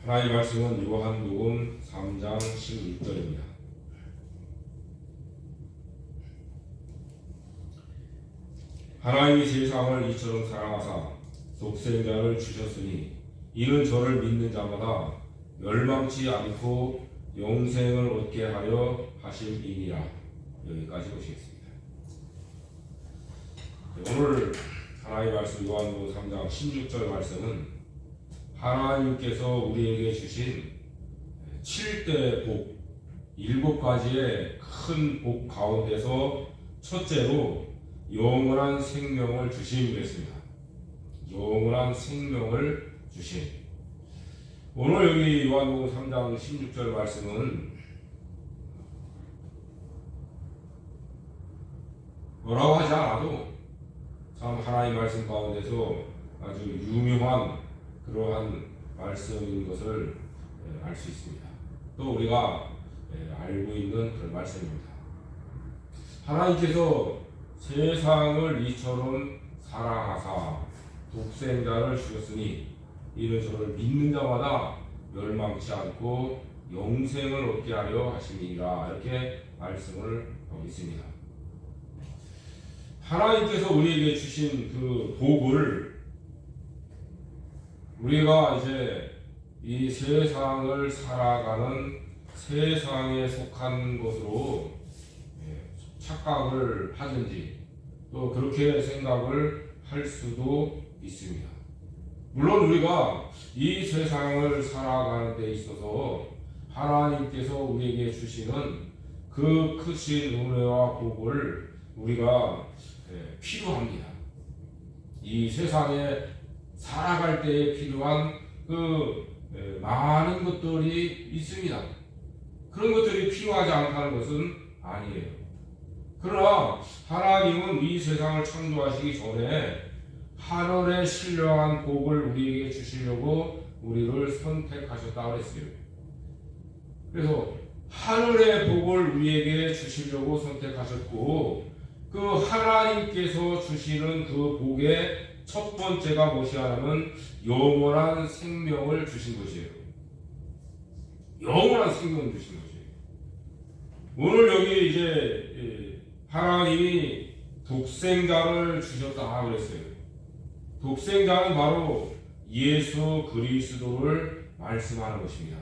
하나님의 말씀은 요한복음 3장 16절입니다. 하나님이 세상을 이처럼 사랑하사 독생자를 주셨으니 이는 저를 믿는 자마다 멸망치 않고 영생을 얻게 하려 하심이니라. 여기까지 보시겠습니다. 오늘 하나님의 말씀 요한복음 3장 16절 말씀은 하나님께서 우리에게 주신 7대의 복, 7가지의 큰 복 가운데서 첫째로 영원한 생명을 주심 그랬습니다. 영원한 생명을 주심. 오늘 여기 요한복음 3장 16절 말씀은 뭐라고 하지 않아도 참 하나님 말씀 가운데서 아주 유명한 그러한 말씀인 것을 알 수 있습니다. 또 우리가 알고 있는 그런 말씀입니다. 하나님께서 세상을 이처럼 사랑하사 독생자를 주셨으니 이는 저를 믿는 자마다 멸망치 않고 영생을 얻게 하려 하심이니라. 이렇게 말씀을 하고 있습니다. 하나님께서 우리에게 주신 그 복을 우리가 이제 이 세상을 살아가는 세상에 속한 것으로 착각을 하든지 또 그렇게 생각을 할 수도 있습니다. 물론 우리가 이 세상을 살아가는 데 있어서 하나님께서 우리에게 주시는 그 크신 은혜와 복을 우리가 필요합니다. 이 세상에 살아갈 때에 필요한 그 많은 것들이 있습니다. 그런 것들이 필요하지 않다는 것은 아니에요. 그러나 하나님은 이 세상을 창조하시기 전에 하늘의 신령한 복을 우리에게 주시려고 우리를 선택하셨다고 했어요. 그래서 하늘의 복을 우리에게 주시려고 선택하셨고 그 하나님께서 주시는 그 복의 첫 번째가 무엇이냐면 영원한 생명을 주신 것이에요. 영원한 생명을 주신 것이에요. 오늘 여기 이제 하나님이 독생자를 주셨다 그랬어요. 독생자는 바로 예수 그리스도를 말씀하는 것입니다.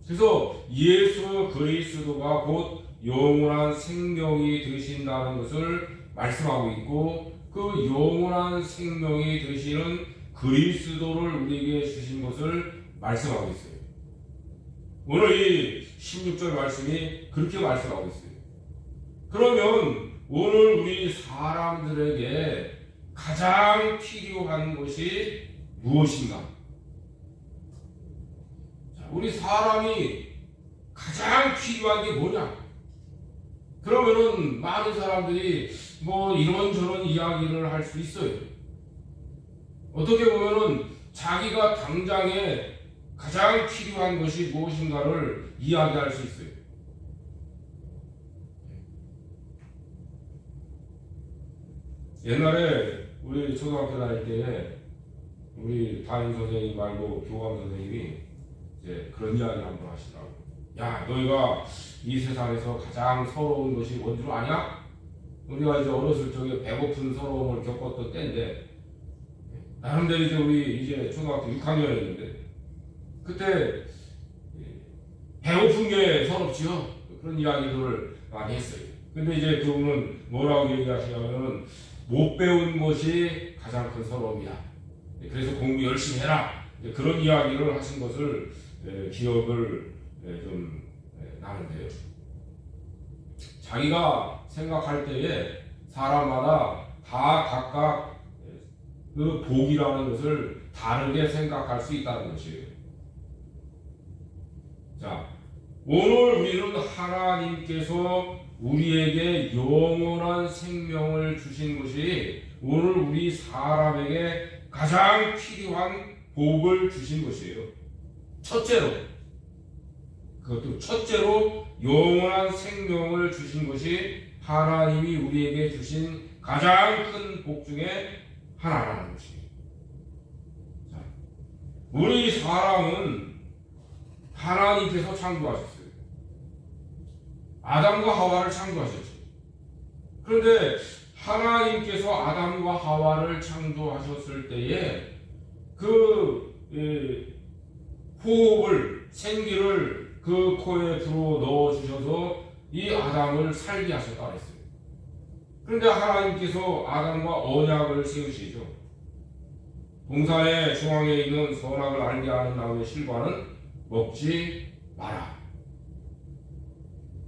그래서 예수 그리스도가 곧 영원한 생명이 되신다는 것을 말씀하고 있고 그 영원한 생명이 되시는 그리스도를 우리에게 주신 것을 말씀하고 있어요. 오늘 이 16절 말씀이 그렇게 말씀하고 있어요. 그러면 오늘 우리 사람들에게 가장 필요한 것이 무엇인가? 우리 사람이 가장 필요한 게 뭐냐? 그러면은 많은 사람들이 뭐 이런저런 이야기를 할 수 있어요. 어떻게 보면은 자기가 당장에 가장 필요한 것이 무엇인가를 이야기할 수 있어요. 옛날에 우리 초등학교 다닐 때에 우리 담임 선생님 말고 교감 선생님이 이제 그런 이야기를 한번 하시더라고요. 야, 너희가 이 세상에서 가장 서러운 것이 뭔 줄 아냐? 우리가 이제 어렸을 적에 배고픈 서러움을 겪었던 때인데 나름대로 이제 우리 이제 초등학교 6학년이었는데 그때 배고픈 게 서럽지요. 그런 이야기들을 많이 했어요. 근데 이제 그분은 뭐라고 얘기하시냐면 못 배운 것이 가장 큰 서러움이야. 그래서 공부 열심히 해라. 그런 이야기를 하신 것을 기억을 좀 나는데요. 자기가 생각할 때에 사람마다 다 각각 그 복이라는 것을 다르게 생각할 수 있다는 것이에요. 자, 오늘 우리는 하나님께서 우리에게 영원한 생명을 주신 것이 오늘 우리 사람에게 가장 필요한 복을 주신 것이에요. 첫째로, 그것도 첫째로 영원한 생명을 주신 것이 하나님이 우리에게 주신 가장 큰 복 중에 하나라는 것이에요. 자, 우리 사람은 하나님께서 창조하셨어요. 아담과 하와를 창조하셨죠. 그런데 하나님께서 아담과 하와를 창조하셨을 때에 그 호흡을, 생기를 그 코에 불어 넣어주셔서 이 아담을 살게 하셨다 그랬어요. 그런데 하나님께서 아담과 언약을 세우시죠. 동산의 중앙에 있는 선악을 알게 하는 나무의 실과는 먹지 마라.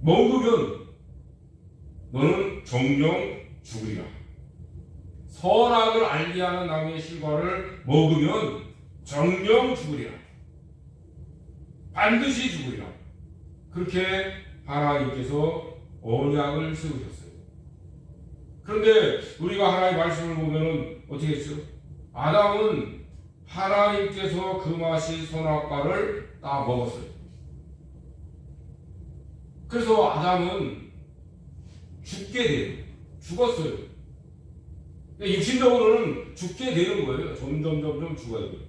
먹으면 너는 정령 죽으리라. 선악을 알게 하는 나무의 실과를 먹으면 정령 죽으리라. 반드시 죽으리라. 그렇게 하나님께서 언약을 세우셨어요. 그런데 우리가 하나님의 말씀을 보면 어떻게 했죠? 아담은 하나님께서 금하신 선악과를 다 먹었어요. 그래서 아담은 죽게 돼요. 죽었어요. 육신적으로는 죽게 되는 거예요. 점점 죽어야 돼요.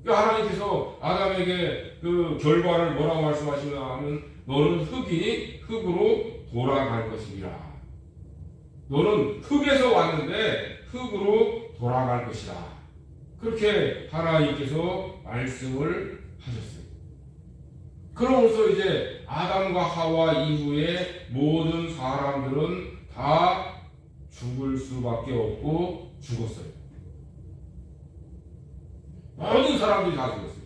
하나님께서 아담에게 그 결과를 뭐라고 말씀하시냐면 너는 흙이니 흙으로 돌아갈 것이니라. 너는 흙에서 왔는데 흙으로 돌아갈 것이다. 그렇게 하나님께서 말씀을 하셨어요. 그러면서 이제 아담과 하와 이후에 모든 사람들은 다 죽을 수밖에 없고 죽었어요. 모든 사람들이 다 죽었어요.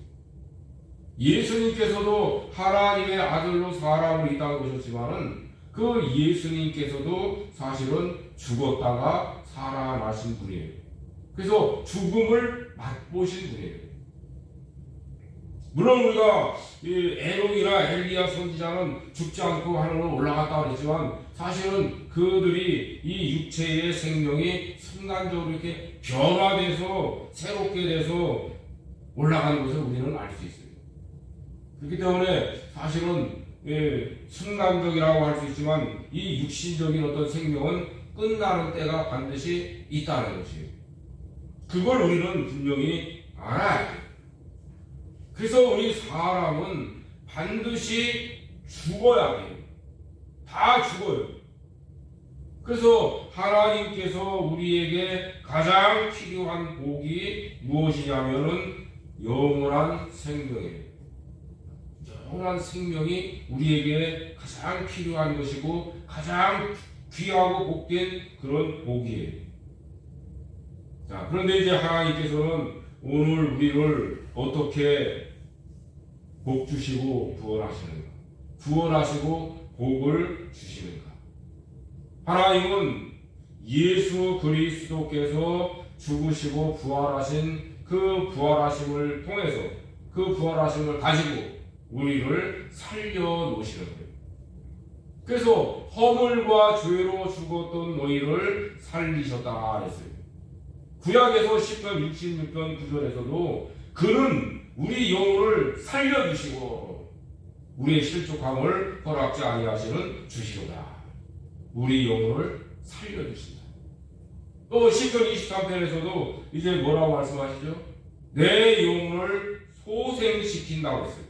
예수님께서도 하나님의 아들로 사람을 이 땅에 오셨지만은 그 예수님께서도 사실은 죽었다가 살아나신 분이에요. 그래서 죽음을 맛보신 분이에요. 물론 우리가 에녹이나 엘리야 선지자는 죽지 않고 하늘로 올라갔다 그랬지만 사실은 그들이 이 육체의 생명이 순간적으로 이렇게 변화돼서 새롭게 돼서 올라가는 것을 우리는 알 수 있어요. 그렇기 때문에 사실은 순간적이라고 할 수 있지만 이 육신적인 어떤 생명은 끝나는 때가 반드시 있다는 것이에요. 그걸 우리는 분명히 알아야 돼요. 그래서 우리 사람은 반드시 죽어야 해요. 다 죽어요. 그래서 하나님께서 우리에게 가장 필요한 복이 무엇이냐면은 영원한 생명이에요. 영원한 생명이 우리에게 가장 필요한 것이고 가장 귀하고 복된 그런 복이에요. 자, 그런데 이제 하나님께서는 오늘 우리를 어떻게 복 주시고 구원하시는가? 구원하시고 복을 주시는가? 하나님은 예수 그리스도께서 죽으시고 부활하신 그 부활하심을 통해서 그 부활하심을 가지고 우리를 살려놓으시는 거예요. 그래서 허물과 죄로 죽었던 너희를 살리셨다 했어요. 구약에서 10편 66편 9절에서도 그는 우리 영혼을 살려주시고 우리의 실족함을 허락지 아니하시는 주시로다. 우리 영혼을 살려주신다. 또 10편 23편에서도 이제 뭐라고 말씀하시죠? 내 영혼을 소생시킨다고 했어요.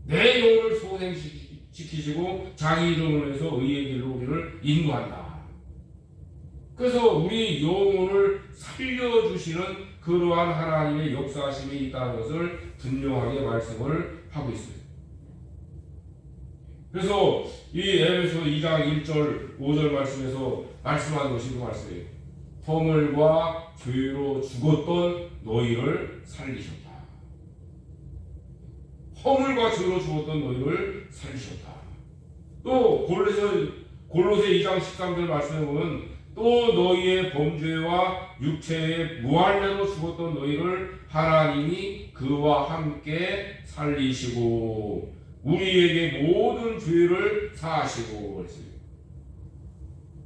내 영혼을 소생시키시고 자기 이름을 해서 의의 길로 우리를 인도한다. 그래서 우리 영혼을 살려주시는 그러한 하나님의 역사하심이 있다는 것을 분명하게 말씀을 하고 있어요. 그래서 이 에베소 2장 1절 5절 말씀에서 말씀한 것이 그 말씀이에요. 허물과 죄로 죽었던 너희를 살리셨다. 허물과 죄로 죽었던 너희를 살리셨다. 또 골로새 2장 13절 말씀에 보면 또 너희의 범죄와 육체의 무할례로 죽었던 너희를 하나님이 그와 함께 살리시고 우리에게 모든 죄를 사하시고 그랬어요.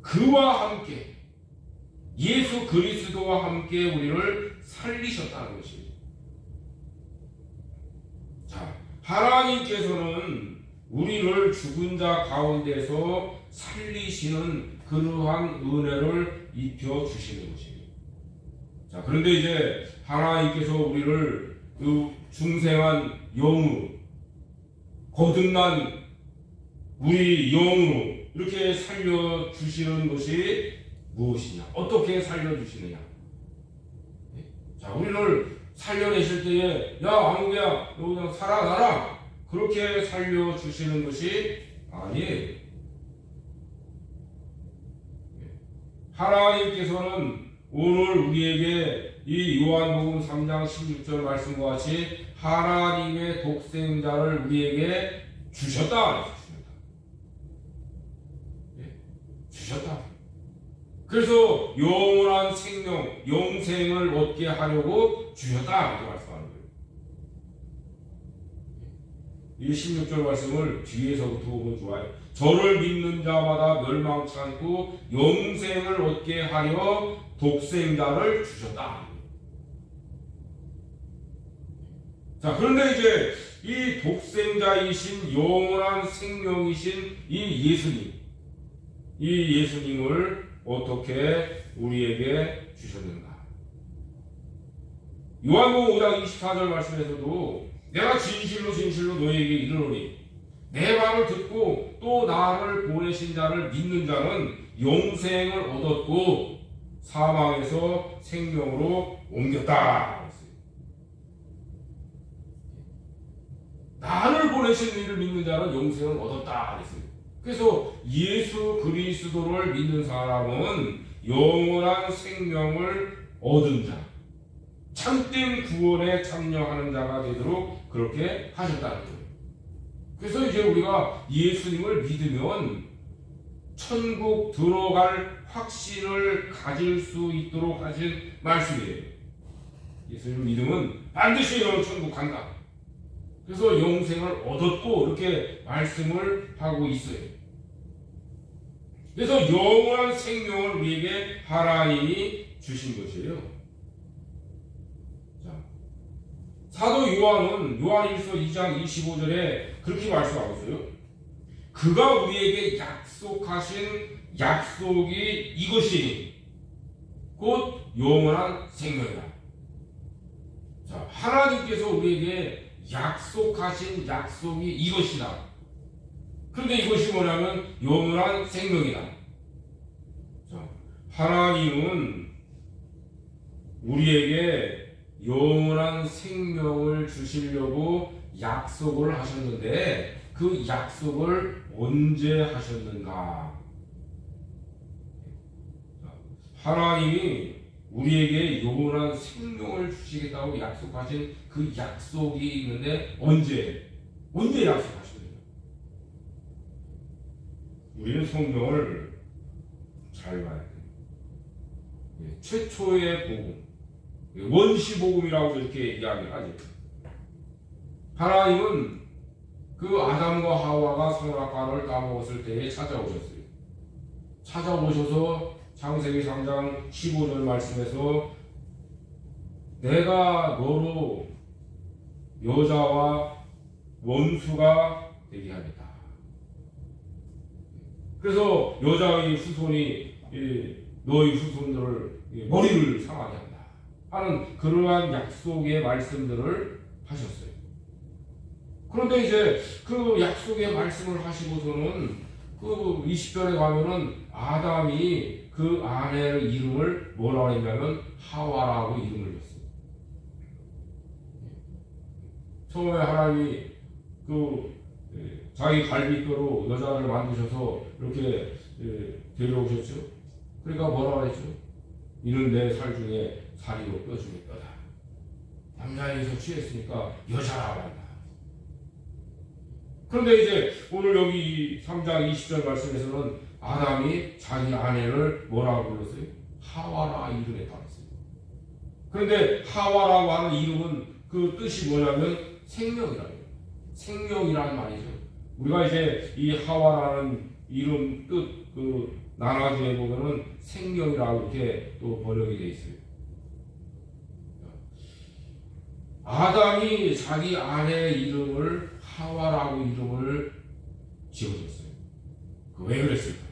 그와 함께 예수 그리스도와 함께 우리를 살리셨다는 것이에요. 자, 하나님께서는 우리를 죽은 자 가운데서 살리시는 그러한 은혜를 입혀 주시는 것입니다. 자, 그런데 이제 하나님께서 우리를 그 중생한 영으로 거듭난 우리 영으로 이렇게 살려주시는 것이 무엇이냐? 어떻게 살려주시느냐? 자, 우리를 살려내실 때에 야 아무개야 너 그냥 살아나라 그렇게 살려주시는 것이 아니에요. 하나님께서는 오늘 우리에게 이 요한복음 3장 16절 말씀과 같이 하나님의 독생자를 우리에게 주셨다. 주셨다. 그래서 영원한 생명, 영생을 얻게 하려고 주셨다. 이렇게 말씀하는 거예요. 이 16절 말씀을 뒤에서부터 보면 좋아요. 저를 믿는 자마다 멸망치 않고 영생을 얻게 하려 독생자를 주셨다. 자, 그런데 이제 이 독생자이신 영원한 생명이신 이 예수님, 이 예수님을 어떻게 우리에게 주셨는가? 요한복음 5장 24절 말씀에서도 내가 진실로 진실로 너희에게 이르노니 내 말을 듣고 또 나를 보내신 자를 믿는 자는 영생을 얻었고 사망에서 생명으로 옮겼다. 나를 보내신 이를 믿는 자는 영생을 얻었다. 그래서 예수 그리스도를 믿는 사람은 영원한 생명을 얻은 자, 참된 구원에 참여하는 자가 되도록 그렇게 하셨다는 거예요. 그래서 이제 우리가 예수님을 믿으면 천국 들어갈 확신을 가질 수 있도록 하신 말씀이에요. 예수님 믿으면 반드시 너는 천국 간다. 그래서 영생을 얻었고 이렇게 말씀을 하고 있어요. 그래서 영원한 생명을 우리에게 하나님이 주신 것이에요. 자, 사도 요한은 요한일서 2장 25절에 그렇게 말씀하고 있어요. 그가 우리에게 약속하신 약속이 이것이니 곧 영원한 생명이다. 자, 하나님께서 우리에게 약속하신 약속이 이것이다. 그런데 이것이 뭐냐면 영원한 생명이다. 자, 하나님은 우리에게 영원한 생명을 주시려고 약속을 하셨는데 그 약속을 언제 하셨는가? 자, 하나님이 우리에게 영원한 생명을 주시겠다고 약속하신 그 약속이 있는데 언제 약속하셨느냐? 우리는 성경을 잘 봐야 돼요. 최초의 복음, 원시복음이라고 이렇게 이야기를 하죠. 하나님은 그 아담과 하와가 선악과를 따먹었을 때에 찾아오셨어요. 찾아오셔서 창세기 3장 15절 말씀에서 내가 너로 여자와 원수가 되게 하겠다. 그래서 여자의 후손이 너희 후손들을 머리를 상하게 한다 하는 그러한 약속의 말씀들을 하셨어요. 그런데 이제 그 약속의 말씀을 하시고서는 그 20절에 가면은 아담이 그 아내의 이름을 뭐라고 했냐면 하와라고 이름을 줬어요. 처음에 하나님이 자기 갈비뼈로 여자를 만드셔서 이렇게 데려오셨죠. 그러니까 뭐라고 했죠? 이는 내 살 중에 살이요 뼈 중에 뼈다. 남자에서 취했으니까 여자라고 한다. 그런데 이제 오늘 여기 3장 20절 말씀에서는 아담이 자기 아내를 뭐라고 불렀어요? 하와라 이름에 따랐어요. 그런데 하와라고 하는 이름은 그 뜻이 뭐냐면 생명이라는 거예요. 생명이라는 말이죠. 우리가 이제 이 하와라는 이름 뜻 그 나라지에 보면은 생명이라고 이렇게 또 번역이 되어 있어요. 아담이 자기 아내의 이름을 하와라고 이름을 지어줬어요. 왜 그랬을까요?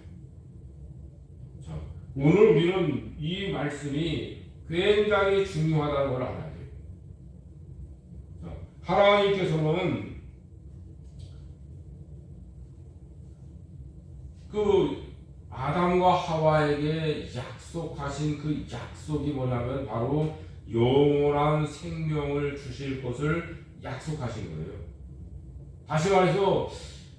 자, 오늘 우리는 이 말씀이 굉장히 중요하다는 걸 알아야 돼요. 자, 하나님께서는 그 아담과 하와에게 약속하신 그 약속이 뭐냐면 바로 영원한 생명을 주실 것을 약속하신 거예요. 다시 말해서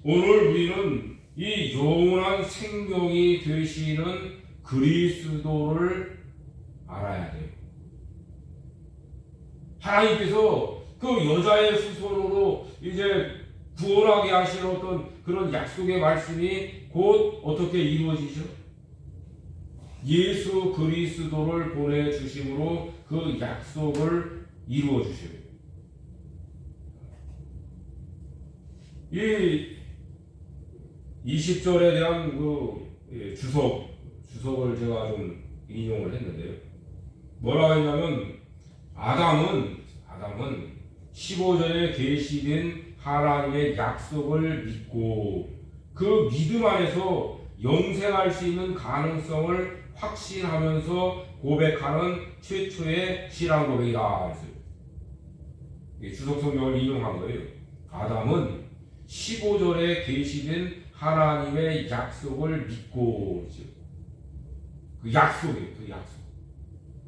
오늘 우리는 이 영원한 생명이 되시는 그리스도를 알아야 돼요. 하나님께서 그 여자의 후손으로 이제 구원하게 하신 어떤 그런 약속의 말씀이 곧 어떻게 이루어지죠? 예수 그리스도를 보내주심으로 그 약속을 이루어주셔요. 이 20절에 대한 그 주석을 제가 좀 인용을 했는데요. 뭐라고 했냐면 아담은 15절에 계시된 하나님의 약속을 믿고 그 믿음 안에서 영생할 수 있는 가능성을 확신하면서 고백하는 최초의 신앙 고백이다. 주석 성경을 인용한 거예요. 아담은 15절에 계시된 하나님의 약속을 믿고, 그 약속이에요. 그 약속.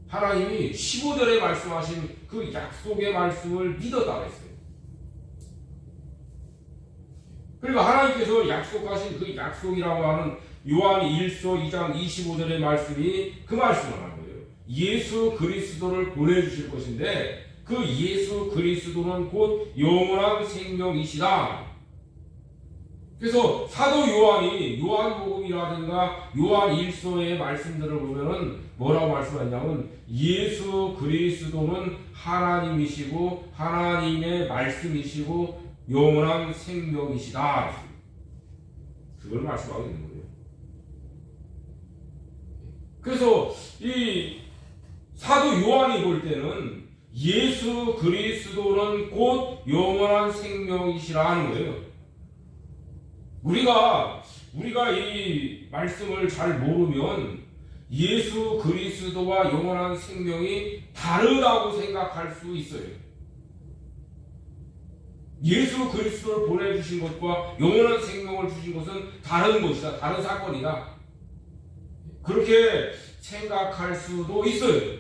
하나님이 15절에 말씀하신 그 약속의 말씀을 믿었다고 했어요. 그러니까 하나님께서 약속하신 그 약속이라고 하는 요한 1서 2장 25절의 말씀이 그 말씀을 하는 거예요. 예수 그리스도를 보내주실 것인데 그 예수 그리스도는 곧 영원한 생명이시다. 그래서 사도 요한이 요한복음이라든가 요한 1서의 말씀들을 보면은 뭐라고 말씀하냐면 예수 그리스도는 하나님이시고 하나님의 말씀이시고 영원한 생명이시다. 그걸 말씀하고 있는 거예요. 그래서 이 사도 요한이 볼 때는 예수 그리스도는 곧 영원한 생명이시라 하는 거예요. 우리가 이 말씀을 잘 모르면 예수 그리스도와 영원한 생명이 다르다고 생각할 수 있어요. 예수 그리스도를 보내주신 것과 영원한 생명을 주신 것은 다른 것이다. 다른 사건이다. 그렇게 생각할 수도 있어요.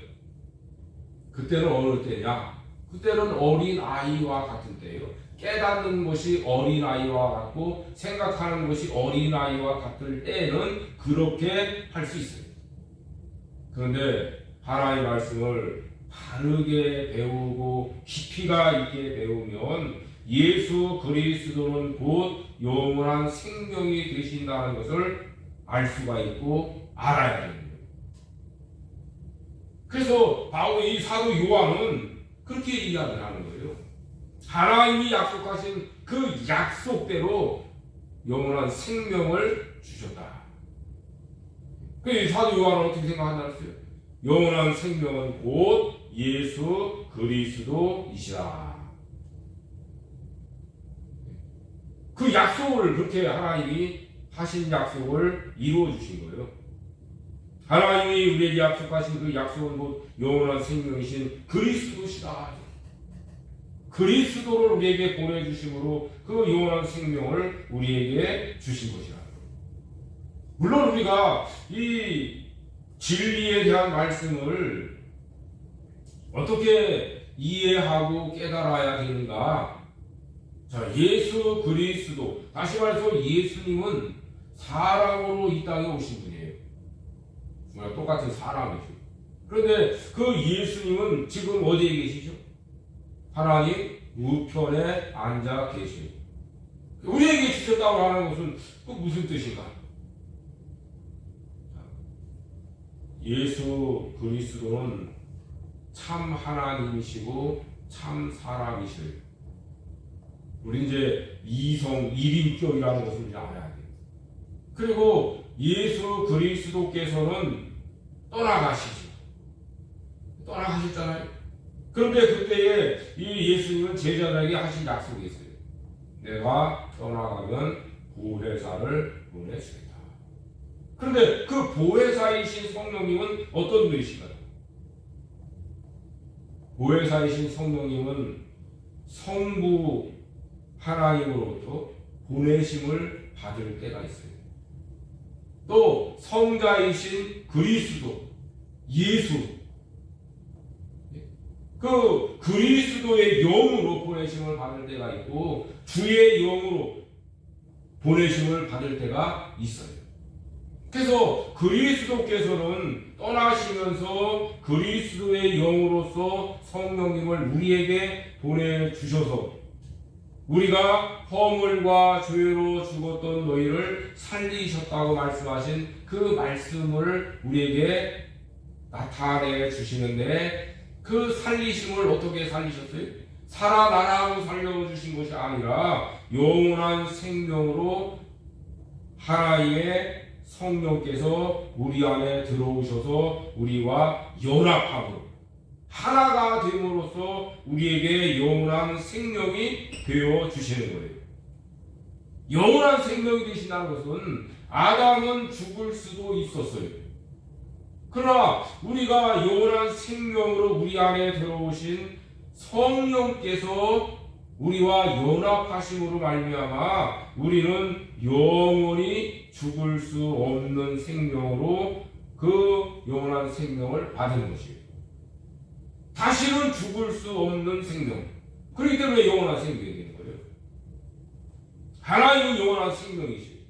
그때는 어느 때냐? 그때는 어린 아이와 같은 때예요. 깨닫는 것이 어린아이와 같고 생각하는 것이 어린아이와 같을 때는 그렇게 할 수 있어요. 그런데 하나님의 말씀을 바르게 배우고 깊이가 있게 배우면 예수 그리스도는 곧 영원한 생명이 되신다는 것을 알 수가 있고 알아야 됩니다. 그래서 바로 이 사도 요한은 그렇게 이야기를 하는 거예요. 하나님이 약속하신 그 약속대로 영원한 생명을 주셨다. 그 사도 요한은 어떻게 생각한다고 했어요? 영원한 생명은 곧 예수 그리스도이시라. 그 약속을 그렇게 하나님이 하신 약속을 이루어 주신 거예요. 하나님이 우리에게 약속하신 그 약속은 곧 영원한 생명이신 그리스도시다. 그리스도를 우리에게 보내주심으로 그 영원한 생명을 우리에게 주신 것이라. 물론 우리가 이 진리에 대한 말씀을 어떻게 이해하고 깨달아야 되는가? 자, 예수 그리스도, 다시 말해서 예수님은 사람으로 이 땅에 오신 분이에요. 정말 똑같은 사람이죠. 그런데 그 예수님은 지금 어디에 계시죠? 하나님 우편에 앉아 계시오. 우리에게 주셨다고 하는 것은 그 무슨 뜻인가? 예수 그리스도는 참 하나님이시고 참 사람이시오. 우리 이제 이성, 일인격이라는 것을 이제 알아야 돼요. 그리고 예수 그리스도께서는 떠나가셨잖아요. 그런데 그때에 이 예수님은 제자들에게 하신 약속이 있어요. 내가 떠나가면 보혜사를 보내주겠다. 그런데 그 보혜사이신 성령님은 어떤 분이신가요? 보혜사이신 성령님은 성부 하나님으로부터 보내심을 받을 때가 있어요. 또 성자이신 그리스도, 예수, 그 그리스도의 영으로 보내심을 받을 때가 있고 주의 영으로 보내심을 받을 때가 있어요. 그래서 그리스도께서는 떠나시면서 그리스도의 영으로서 성령님을 우리에게 보내주셔서 우리가 허물과 죄로 죽었던 너희를 살리셨다고 말씀하신 그 말씀을 우리에게 나타내 주시는데 그 살리심을 어떻게 살리셨어요? 살아나라고 살려주신 것이 아니라 영원한 생명으로 하나님의 성령께서 우리 안에 들어오셔서 우리와 연합하고 하나가 됨으로써 우리에게 영원한 생명이 되어 주시는 거예요. 영원한 생명이 되신다는 것은 아담은 죽을 수도 있었어요. 그러나 우리가 영원한 생명으로 우리 안에 들어오신 성령께서 우리와 연합하심으로 말미암아 우리는 영원히 죽을 수 없는 생명으로 그 영원한 생명을 받은 것이에요. 다시는 죽을 수 없는 생명. 그렇기 때문에 영원한 생명이 되는 거예요. 하나님은 영원한 생명이시죠.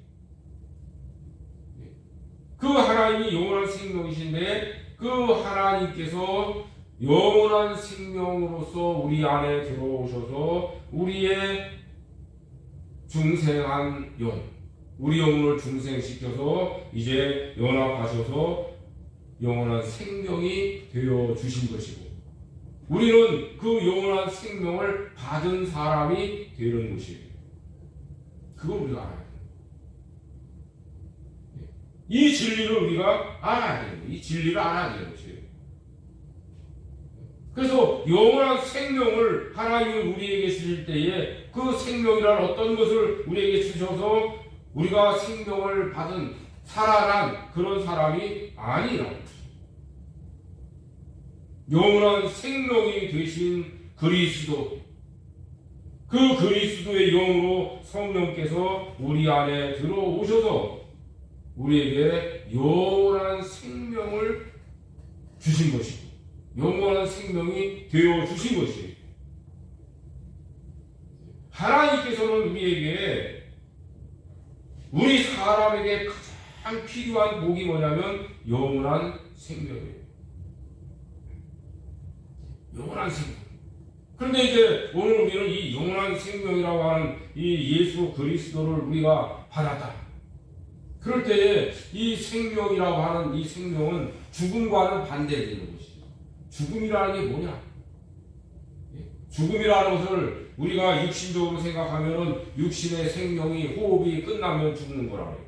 그 하나님이 영원한 생명이신데 그 하나님께서 영원한 생명으로서 우리 안에 들어오셔서 우리의 중생한 영, 우리 영혼을 중생시켜서 이제 연합하셔서 영원한 생명이 되어 주신 것이고 우리는 그 영원한 생명을 받은 사람이 되는 것이에요. 그걸 우리가 알아야 돼요. 이 진리를 우리가 알아야 돼요. 이 진리를 알아야 되는 것이에요. 그래서 영원한 생명을 하나님이 우리에게 주실 때에 그 생명이란 어떤 것을 우리에게 주셔서 우리가 생명을 받은 살아난 그런 사람이 아니라는 것이에요. 영원한 생명이 되신 그리스도, 그 그리스도의 영으로 성령께서 우리 안에 들어오셔서 우리에게 영원한 생명을 주신 것이고 영원한 생명이 되어 주신 것이에요. 하나님께서는 우리에게 우리 사람에게 가장 필요한 복이 뭐냐면 영원한 생명이에요. 영원한 생명. 그런데 이제 오늘 우리는 이 영원한 생명이라고 하는 이 예수 그리스도를 우리가 받았다. 그럴 때에 이 생명이라고 하는 이 생명은 죽음과는 반대되는 것이죠. 죽음이라는 게 뭐냐? 죽음이라는 것을 우리가 육신적으로 생각하면은 육신의 생명이 호흡이 끝나면 죽는 거라고 해요.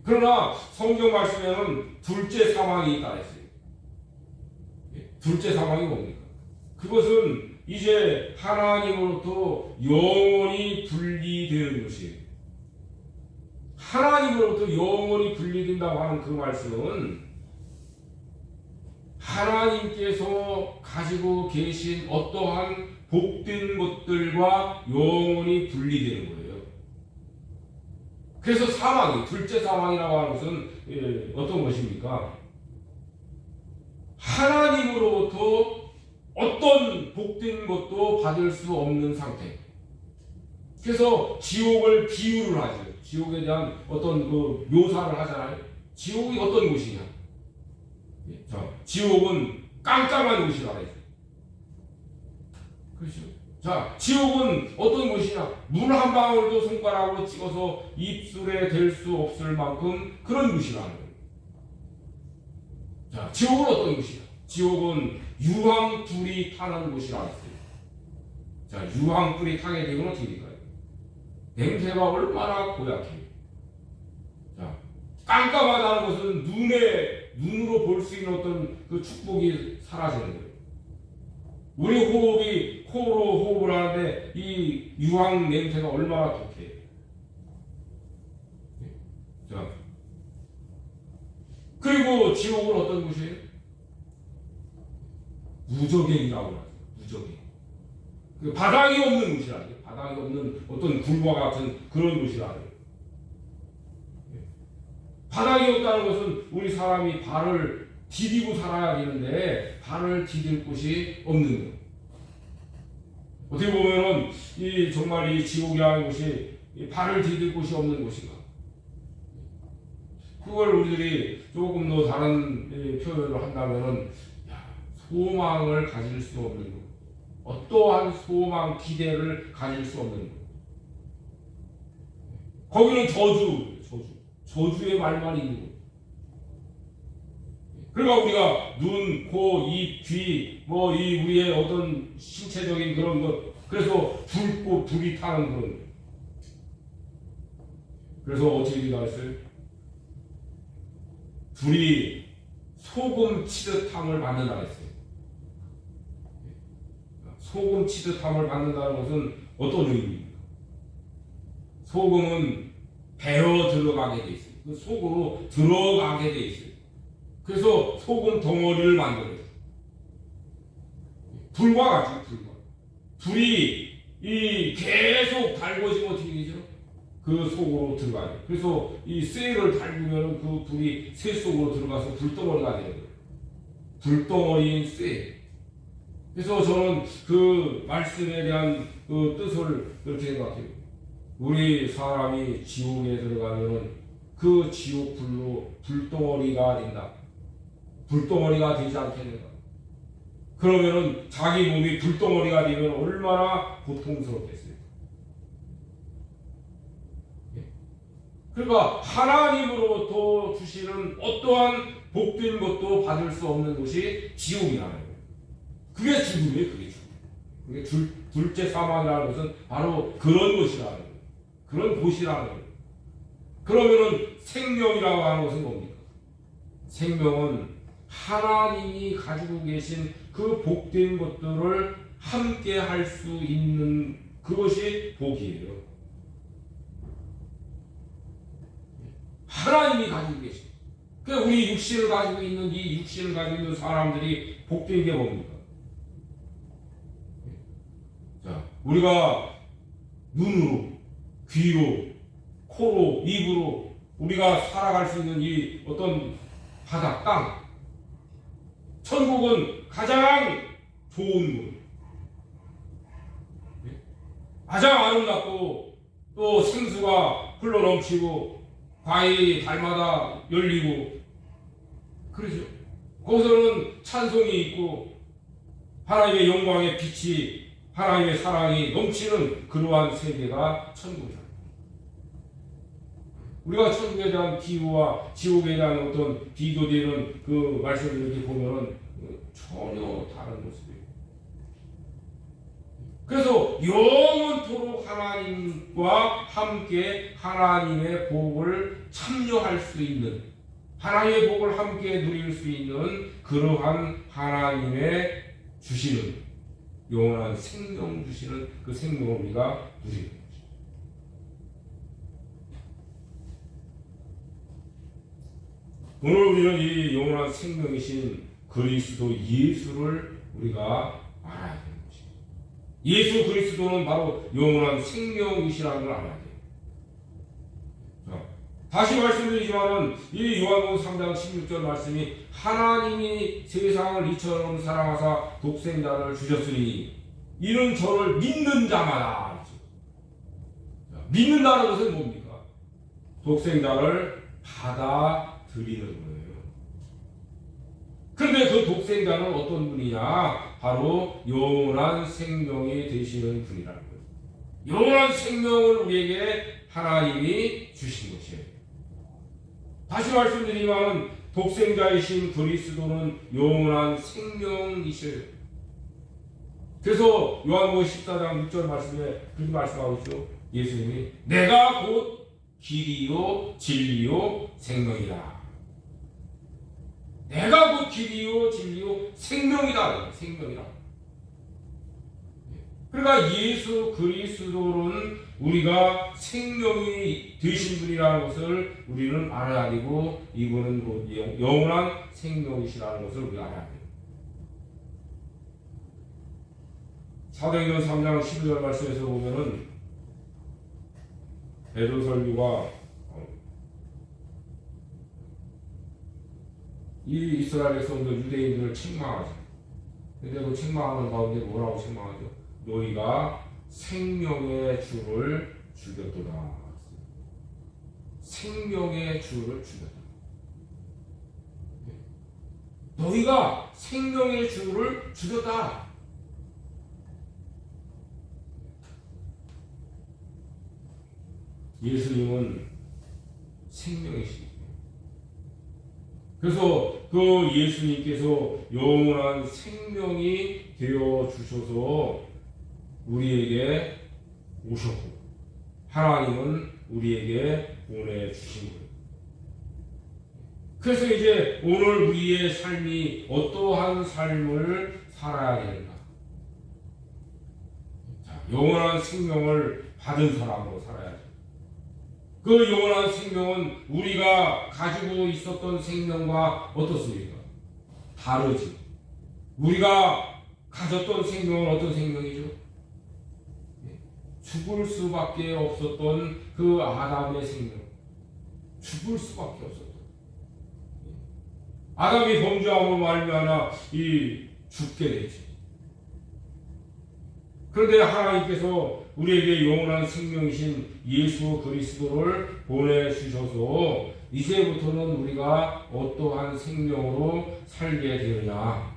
그러나 성경 말씀에는 둘째 사망이 있다 했어요. 둘째 사망이 뭡니까? 그것은 이제 하나님으로부터 영원히 분리되는 것이에요. 하나님으로부터 영원히 분리된다고 하는 그 말씀은 하나님께서 가지고 계신 어떠한 복된 것들과 영원히 분리되는 거예요. 그래서 사망이, 둘째 사망이라고 하는 것은 어떤 것입니까? 하나님으로부터 어떤 복된 것도 받을 수 없는 상태. 그래서 지옥을 비유를 하죠. 지옥에 대한 어떤 그 묘사를 하잖아요. 지옥이 어떤 곳이냐? 자, 지옥은 깜깜한 곳이라 해요. 그렇죠. 자, 지옥은 어떤 곳이냐? 물 한 방울도 손가락으로 찍어서 입술에 댈 수 없을 만큼 그런 곳이라는 거예요. 자, 지옥은 어떤 곳이냐? 지옥은 유황불이 타는 곳이라 했어요. 자, 유황불이 타게 되면 어떻게 될까요? 냄새가 얼마나 고약해요. 자, 깜깜하다는 것은 눈으로 볼 수 있는 어떤 그 축복이 사라지는 거예요. 우리 호흡이 코로 호흡을 하는데 이 유황 냄새가 얼마나 독해요. 자, 그리고 지옥은 어떤 곳이에요? 무저갱이라고 하죠. 무저갱. 그 바닥이 없는 곳이라요. 바닥이 없는 어떤 굴과 같은 그런 곳이라요. 바닥이 없다는 것은 우리 사람이 발을 디디고 살아야 되는데 발을 디딜 곳이 없는 것. 어떻게 보면은 이 정말 이 지옥이라는 곳이 발을 디딜 곳이 없는 곳인가. 그걸 우리들이 조금 더 다른 표현을 한다면은 소망을 가질 수 없는 것. 어떠한 소망, 기대를 가질 수 없는 것. 거기는 저주의 말만 있는 것. 그러니까 우리가 눈, 코, 입, 귀, 이 우리의 어떤 신체적인 그런 것, 그래서 붉고 불이 타는 그런 것. 그래서 어떻게 기도했어요? 불이 소금 치듯함을 받는다 했어요. 소금 치듯함을 받는다는 것은 어떤 의미입니까? 소금은 배어 들어가게 돼 있어요. 그 속으로 들어가게 돼 있어요. 그래서 소금 덩어리를 만들어요. 불과 같아요. 불이 계속 달궈지면 어떻게 되죠? 그 속으로 들어가요. 그래서 이 쇠를 달구면 그 불이 쇠 속으로 들어가서 불덩어리가 되는 거예요. 불덩어리인 쇠. 그래서 저는 그 말씀에 대한 그 뜻을 이렇게 생각해요. 우리 사람이 지옥에 들어가면 그 지옥 불로 불덩어리가 된다. 불덩어리가 되지 않겠는가. 그러면은 자기 몸이 불덩어리가 되면 얼마나 고통스럽겠어요. 그러니까 하나님으로부터 주시는 어떠한 복된 것도 받을 수 없는 곳이 지옥이라는 거예요. 그게 죽음이에요. 그게 죽음. 그게 둘째 사망이라는 것은 바로 그런 곳이라는 거예요. 그런 곳이라는 거예요. 그러면은 생명이라고 하는 것은 뭡니까? 생명은 하나님이 가지고 계신 그 복된 것들을 함께 할 수 있는 그것이 복이에요. 하나님이 가지고 계신. 그러니까 우리 육신을 가지고 있는 이 육신을 가지고 있는 사람들이 복된 게 뭡니까? 자, 우리가 눈으로, 귀로, 코로, 입으로 우리가 살아갈 수 있는 이 어떤 바다, 땅. 천국은 가장 좋은 곳. 가장 아름답고 또 생수가 흘러넘치고 과일이 달마다 열리고 그러죠. 거기서는 찬송이 있고 하나님의 영광의 빛이 하나님의 사랑이 넘치는 그러한 세계가 천국이다. 우리가 천국에 대한 비유와 지옥에 대한 어떤 비교되는 그 말씀을 이렇게 보면은 전혀 다른 모습이에요. 그래서 영원토록 하나님과 함께 하나님의 복을 참여할 수 있는, 하나님의 복을 함께 누릴 수 있는 그러한 하나님의 주시는 영원한 생명 주시는 그 생명을 우리가 누리는 거죠. 오늘 우리는 이 영원한 생명이신 그리스도 예수를 우리가 알아야 돼요. 예수 그리스도는 바로 영원한 생명이시라는 걸 알아야 돼요. 자, 다시 말씀드리지만은 이 요한복음 3장 16절 말씀이 하나님이 세상을 이처럼 사랑하사 독생자를 주셨으니 이는 저를 믿는 자마다. 자, 믿는다는 것은 뭡니까? 독생자를 받아들이는 거예요. 그런데 그 독생자는 어떤 분이냐? 바로 영원한 생명이 되시는 분이라는 거예요. 영원한 생명을 우리에게 하나님이 주신 것이에요. 다시 말씀드리면 독생자이신 그리스도는 영원한 생명이셔요. 그래서 요한복음 14장 6절 말씀에 그렇게 말씀하고 있죠. 예수님이 내가 곧 길이요 진리요 생명이라. 내가 곧 길이요 진리요 생명이다. 생명이다. 그러니까 예수 그리스도는 우리가 생명이 되신 분이라는 것을 우리는 알아야 되고 이분은 곧 영원한 생명이시라는 것을 우리가 알아야 돼요. 사도행전 3장 12절 말씀에서 보면은 베드로 설교가 이 이스라엘 백성들 유대인들을 책망하죠. 근데 그 책망하는 가운데 뭐라고 책망하죠? 너희가 생명의 주를 죽였도다. 생명의 주를 죽였다. 너희가 생명의 주를 죽였다. 예수님은 생명이시죠. 그래서 그 예수님께서 영원한 생명이 되어 주셔서 우리에게 오셨고 하나님은 우리에게 보내주신 거예요. 그래서 이제 오늘 우리의 삶이 어떠한 삶을 살아야 되는가? 자, 영원한 생명을 받은 사람으로 살아야죠. 그 영원한 생명은 우리가 가지고 있었던 생명과 어떻습니까? 다르지. 우리가 가졌던 생명은 어떤 생명이죠? 죽을 수밖에 없었던 그 아담의 생명. 죽을 수밖에 없었던. 아담이 범죄함으로 말미암아 죽게 되지. 그런데 하나님께서 우리에게 영원한 생명이신 예수 그리스도를 보내주셔서 이제부터는 우리가 어떠한 생명으로 살게 되느냐,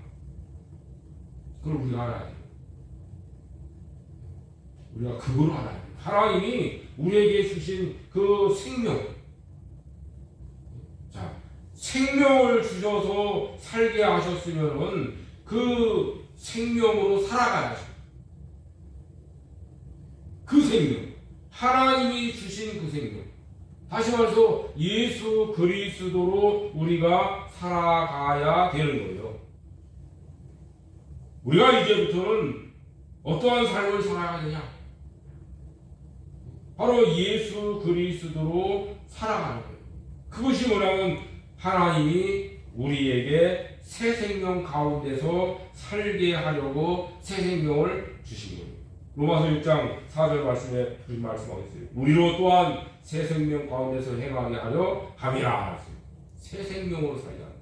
그걸 우리가 알아야 돼요. 우리가 그걸 알아야 돼요. 하나님이 우리에게 주신 그 생명, 자, 생명을 주셔서 살게 하셨으면은 그 생명으로 살아가야죠. 그 생명, 하나님이 주신 그 생명, 다시 말해서 예수 그리스도로 우리가 살아가야 되는 거예요. 우리가 이제부터는 어떠한 삶을 살아가느냐? 바로 예수 그리스도로 살아가는 거예요. 그것이 뭐냐면 하나님이 우리에게 새 생명 가운데서 살게 하려고 새 생명을 주신 거예요. 로마서 1장 4절 말씀에 그렇게 말씀하겠어요. 우리로 또한 새 생명 가운데서 행하게 하려 함이라. 새 생명으로 살게 하는 거예요.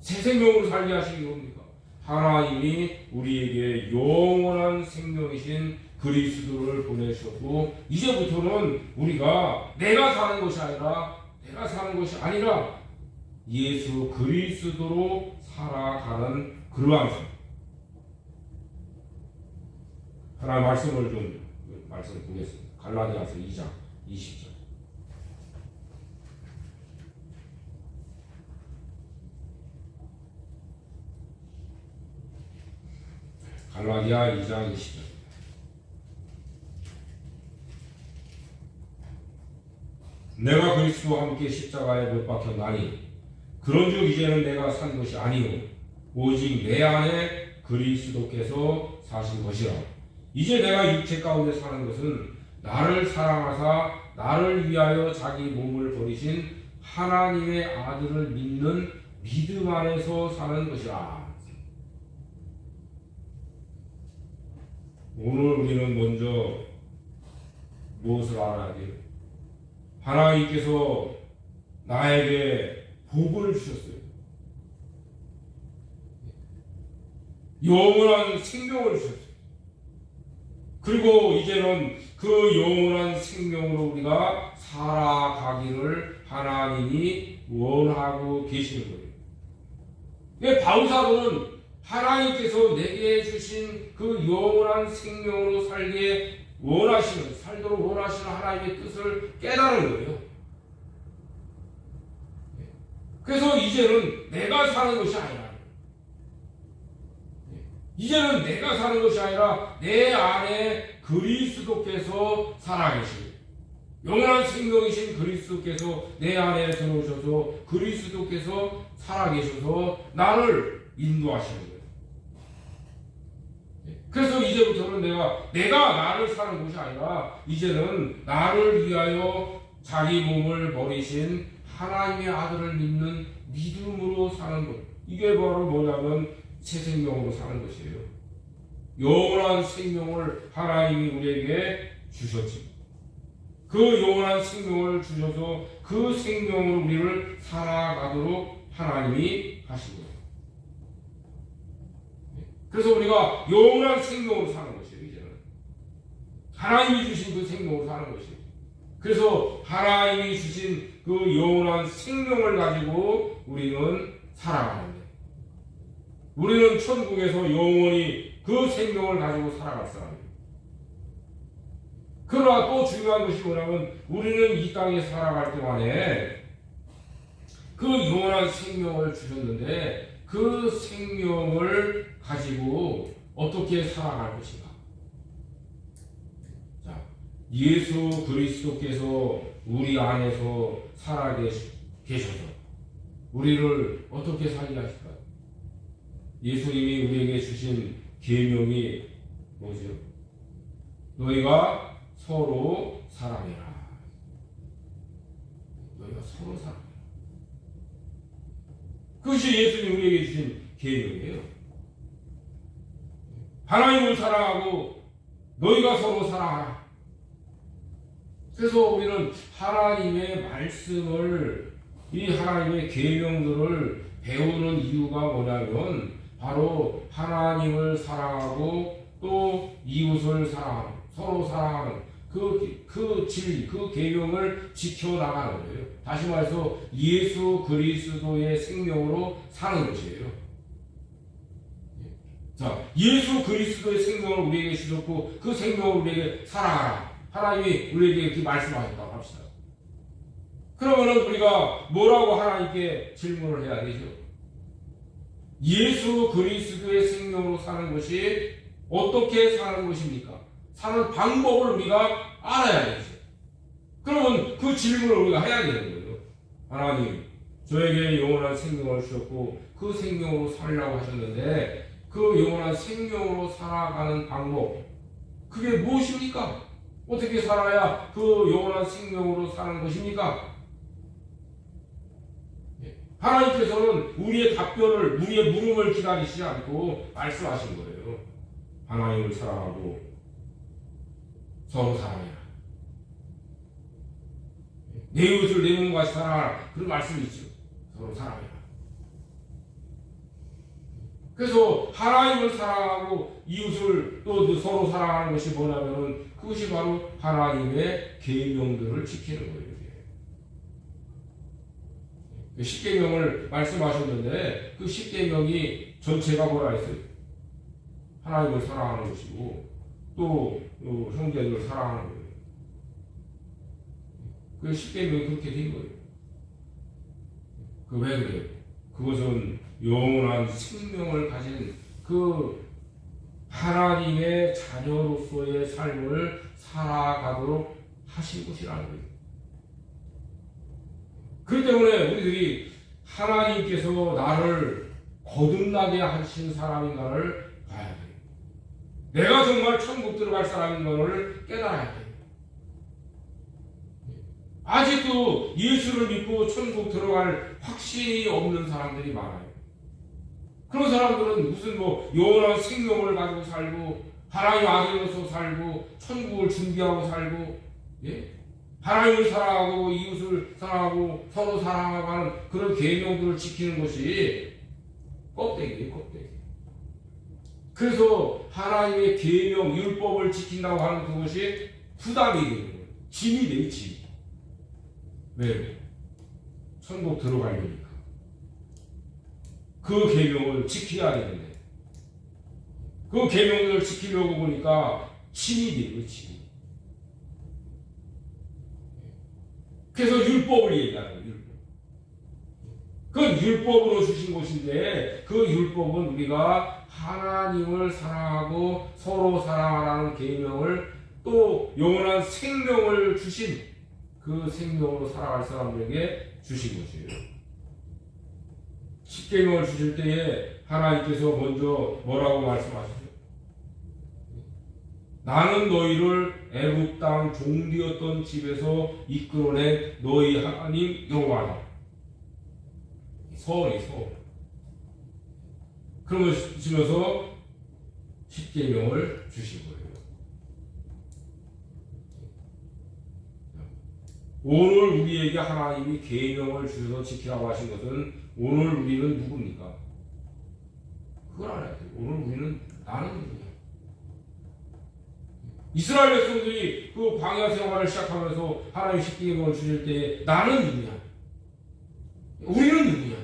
새 생명으로 살게 하신 겁니까? 하나님이 우리에게 영원한 생명이신 그리스도를 보내셨고 이제부터는 우리가 내가 사는 것이 아니라 예수 그리스도로 살아가는 그러한 삶. 하나님 말씀을 좀 말씀 보겠습니다. 갈라디아서 2장 20절. 갈라디아 2장 20절. 내가 그리스도와 함께 십자가에 못 박혔나니 그런즉 이제는 내가 산 것이 아니요 오직 내 안에 그리스도께서 사신 것이라. 이제 내가 육체 가운데 사는 것은 나를 사랑하사 나를 위하여 자기 몸을 버리신 하나님의 아들을 믿는 믿음 안에서 사는 것이라. 오늘 우리는 먼저 무엇을 알아야 돼요? 하나님께서 나에게 복을 주셨어요. 영원한 생명을 주셨어요. 그리고 이제는 그 영원한 생명으로 우리가 살아가기를 하나님이 원하고 계시는 거예요. 바울사도는 하나님께서 내게 주신 그 영원한 생명으로 살도록 원하시는 하나님의 뜻을 깨달은 거예요. 그래서 이제는 내가 사는 것이 아니라 내 안에 그리스도께서 살아계시고 영원한 생명이신 그리스도께서 내 안에 들어오셔서 그리스도께서 살아계셔서 나를 인도하시는 거예요. 그래서 이제부터는 내가 나를 사는 것이 아니라 이제는 나를 위하여 자기 몸을 버리신 하나님의 아들을 믿는 믿음으로 사는 것. 이게 바로 뭐냐면 새 생명으로 사는 것이에요. 영원한 생명을 하나님이 우리에게 주셨지. 그 영원한 생명을 주셔서 그 생명으로 우리를 살아가도록 하나님이 하신 거예요. 그래서 우리가 영원한 생명으로 사는 것이에요. 이제는 하나님이 주신 그 생명으로 사는 것이에요. 그래서 하나님이 주신 그 영원한 생명을 가지고 우리는 살아가는데, 우리는 천국에서 영원히 그 생명을 가지고 살아갈 사람이에요. 그러나 또 중요한 것이 뭐냐면, 우리는 이 땅에 살아갈 동안에 그 영원한 생명을 주셨는데 그 생명을 가지고 어떻게 살아갈 것인가? 자, 예수 그리스도께서 우리 안에서 살아 계셔서 우리를 어떻게 살게 하실까요? 예수님이 우리에게 주신 계명이 뭐죠? 너희가 서로 사랑해라. 너희가 서로 사랑해라. 그것이 예수님이 우리에게 주신 계명이에요. 하나님을 사랑하고 너희가 서로 사랑하라. 그래서 우리는 하나님의 말씀을, 이 하나님의 계명들을 배우는 이유가 뭐냐면 바로 하나님을 사랑하고 또 이웃을 사랑하는, 서로 사랑하는 그 진리, 그 계명을 지켜나가는 거예요. 다시 말해서 예수 그리스도의 생명으로 사는 것이에요. 자, 예수 그리스도의 생명을 우리에게 주셨고 그 생명을 우리에게 사랑하라. 하나님이 우리에게 이렇게 말씀하셨다고 합시다. 그러면은 우리가 뭐라고 하나님께 질문을 해야 되죠? 예수 그리스도의 생명으로 사는 것이 어떻게 사는 것입니까? 사는 방법을 우리가 알아야 되죠. 그러면 그 질문을 우리가 해야 되는 거예요. 하나님, 저에게 영원한 생명을 주셨고 그 생명으로 살려고 하셨는데 그 영원한 생명으로 살아가는 방법, 그게 무엇입니까? 어떻게 살아야 그 영원한 생명으로 사는 것입니까? 하나님께서는 우리의 답변을, 우리의 물음을 기다리시지 않고 말씀하신 거예요. 하나님을 사랑하고 서로 사랑해라. 내 이웃을 내 몸과 같이 사랑하라. 그런 말씀이 있죠. 서로 사랑해라. 그래서 하나님을 사랑하고 이웃을 또 서로 사랑하는 것이 뭐냐면 그것이 바로 하나님의 계명들을 지키는 거예요. 십계명을 말씀하셨는데 그 십계명이 전체가 뭐라 했어요? 하나님을 사랑하는 것이고 또 형제들을 사랑하는 거예요. 그 십계명이 그렇게 된 거예요. 그 왜 그래요? 그것은 영원한 생명을 가진 그 하나님의 자녀로서의 삶을 살아가도록 하신 것이라는 거예요. 그렇기 때문에 우리들이 하나님께서 나를 거듭나게 하신 사람인가를 봐야 돼요. 내가 정말 천국 들어갈 사람인가를 깨달아야 돼요. 아직도 예수를 믿고 천국 들어갈 확신이 없는 사람들이 많아요. 그런 사람들은 무슨 영원한 생명을 가지고 살고 하나님 아들로서 살고 천국을 준비하고 살고, 예? 하나님을 사랑하고 이웃을 사랑하고 서로 사랑하고 하는 그런 계명들을 지키는 것이 껍데기예요, 껍데기. 그래서 하나님의 계명, 율법을 지킨다고 하는 그것이 부담이 되는 거예요. 짐이 돼요, 짐. 왜? 천국 들어가려니까. 그 계명을 지켜야 되는데 그 계명을 지키려고 보니까 짐이 돼요, 짐이. 그래서 율법을 얘기하는 거예요. 율법. 그건 율법으로 주신 것인데 그 율법은 우리가 하나님을 사랑하고 서로 사랑하라는 계명을 또 영원한 생명을 주신 그 생명으로 살아갈 사람들에게 주신 것이에요. 십계명을 주실 때에 하나님께서 먼저 뭐라고 말씀하시죠? 나는 너희를 애굽 땅 종되었던 집에서 이끌어낸 너희 하나님 여호와다. 서원이 서원. 그러면서 십계명을 주신 거예요. 오늘 우리에게 하나님이 계명을 주셔서 지키라고 하신 것은 오늘 우리는 누굽니까? 그걸 알아야 돼요. 오늘 우리는 나는 누구냐? 이스라엘 백성들이 그 광야 생활을 시작하면서 하나님 십계명을 주실 때 나는 누구냐? 우리는 누구냐?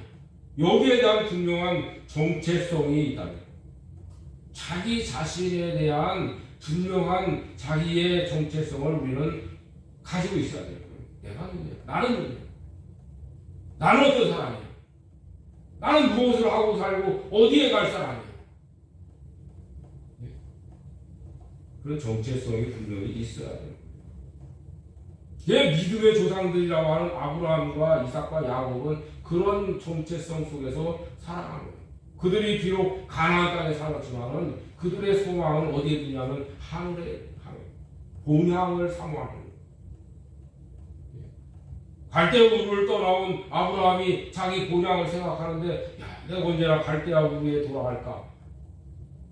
여기에 대한 분명한 정체성이 있다면 자기 자신에 대한 분명한 자기의 정체성을 우리는 가지고 있어야 돼요. 내가 누구냐? 나는 누구냐? 나는 어떤 사람이야? 나는 무엇을 하고 살고 어디에 갈 사람이야? 그런 정체성이 분명히 있어야 돼요. 내 믿음의 조상들이라고 하는 아브라함과 이삭과 야곱은 그런 정체성 속에서 살아가는 거예요. 그들이 비록 가나안 땅에 살았지만은 그들의 소망은 어디에 두냐면 하늘에 본향을 사모하는 거예요. 갈대아 우르를 떠나온 아브라함이 자기 본향을 생각하는데 야, 내가 언제나 갈대아 우르에 돌아갈까?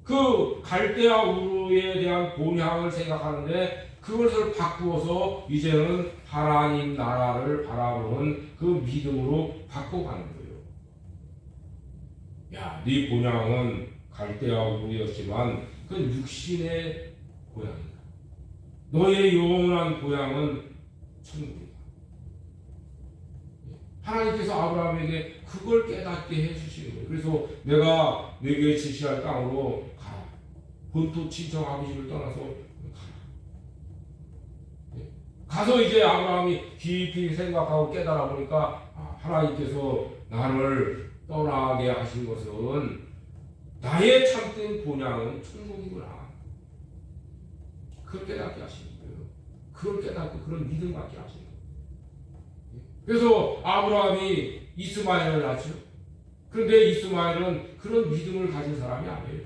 그 갈대아 우르에 대한 본향을 생각하는데 그것을 바꾸어서 이제는 하나님 나라를 바라보는 그 믿음으로 바꿔가는 거예요. 야, 네 본향은 갈대아 우르였지만 그건 육신의 고향이다. 너의 영원한 고향은 천국이다. 하나님께서 아브라함에게 그걸 깨닫게 해주시는 거예요. 그래서 내가 네게 지시할 땅으로 가라. 본토 친정 아버지를 떠나서 가라. 가서 이제 아브라함이 깊이 생각하고 깨달아 보니까 하나님께서 나를 떠나게 하신 것은 나의 참된 본향은 천국이구나. 그걸 깨닫게 하시는 거예요. 그걸 깨닫고 그런 믿음 갖게 하시는 거예요. 그래서 아브라함이 이스마엘을 낳죠. 그런데 이스마엘은 그런 믿음을 가진 사람이 아니에요.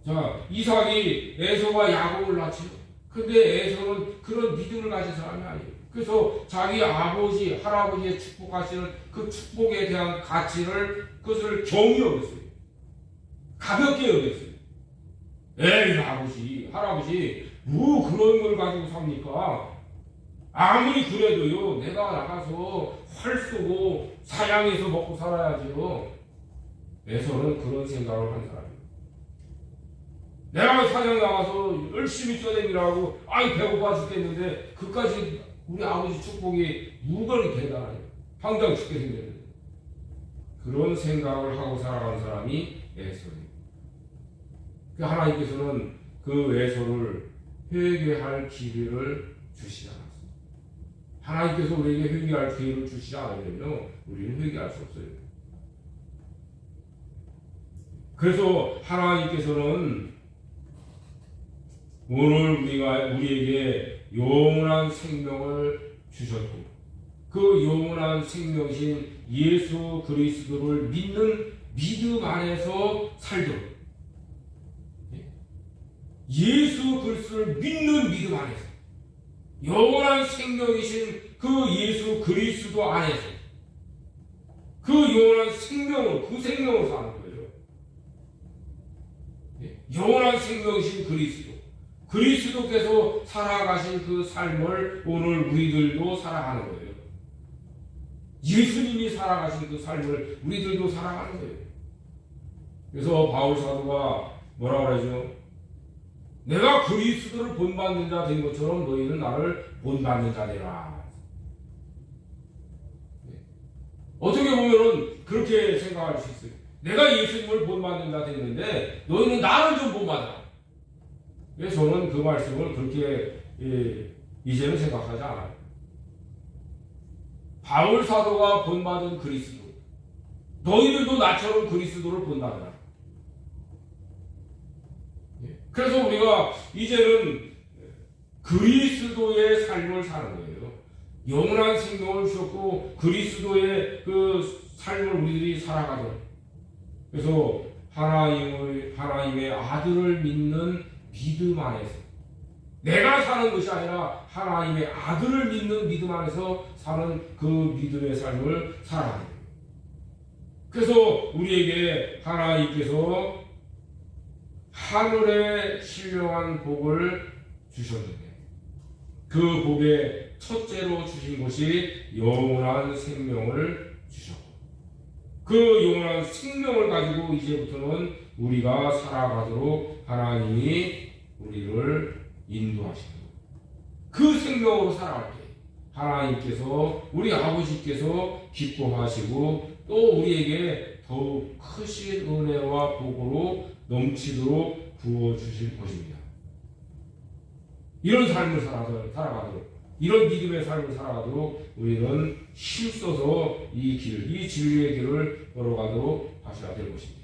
자, 이삭이 에서와 야곱을 낳죠. 그런데 에서는 그런 믿음을 가진 사람이 아니에요. 그래서 자기 아버지, 할아버지의 축복하시는 그 축복에 대한 가치를 그것을 경히 여겼어요. 가볍게 여겼어요. 에이, 아버지, 할아버지, 뭐 그런 걸 가지고 삽니까? 아무리 그래도요, 내가 나가서 활 쏘고 사냥해서 먹고 살아야지요. 에서는 그런 생각을 한 사람이에요. 내가 사냥 나가서 열심히 뛰어다니라고, 아이 배고파 죽겠는데 그까지 우리 아버지 축복이 무거운 대단해요. 당장 죽게 생겼는데. 그런 생각을 하고 살아간 사람이 에서예요. 하나님께서는 그 에서를 회개할 기회를 주시지 않았어요. 하나님께서 우리에게 회개할 기회를 주시지 않으면요, 우리는 회개할 수 없어요. 그래서 하나님께서는 오늘 우리에게 영원한 생명을 주셨고, 그 영원한 생명이신 예수 그리스도를 믿는 믿음 안에서 살도록, 예수 그리스도를 믿는 믿음 안에서, 영원한 생명이신 그 예수 그리스도 안에서, 그 영원한 생명으로, 그 생명으로 사는 거예요. 영원한 생명이신 그리스도께서 살아가신 그 삶을 오늘 우리들도 살아가는 거예요. 예수님이 살아가신 그 삶을 우리들도 살아가는 거예요. 그래서 바울 사도가 뭐라고 그러죠? 내가 그리스도를 본받는 자 된 것처럼 너희는 나를 본받는 자 되라. 어떻게 보면은 그렇게 생각할 수 있어요. 내가 예수님을 본받는 자 됐는데 너희는 나를 좀 본받아. 저는 그 말씀을 그렇게 이제는 생각하지 않아요. 바울 사도가 본받은 그리스도, 너희들도 나처럼 그리스도를 본받아라. 그래서 우리가 이제는 그리스도의 삶을 사는 거예요. 영원한 생명을 주셨고 그리스도의 그 삶을 우리들이 살아가죠. 그래서 하나님의 아들을 믿는 믿음 안에서, 내가 사는 것이 아니라 하나님의 아들을 믿는 믿음 안에서 사는 그 믿음의 삶을 살아가는 거예요. 그래서 우리에게 하나님께서 하늘의 신령한 복을 주셨는데, 그 복의 첫째로 주신 것이 영원한 생명을 주셨고, 그 영원한 생명을 가지고 이제부터는 우리가 살아가도록 하나님이 우리를 인도하시는 그 생명으로 살아갈 때 하나님께서, 우리 아버지께서 기뻐하시고 또 우리에게 더욱 크신 은혜와 복으로 넘치도록 부어주실 것입니다. 이런 삶을 살아가도록, 이런 믿음의 삶을 살아가도록 우리는 힘써서 이 진리의 길을 걸어가도록 하셔야 될 것입니다.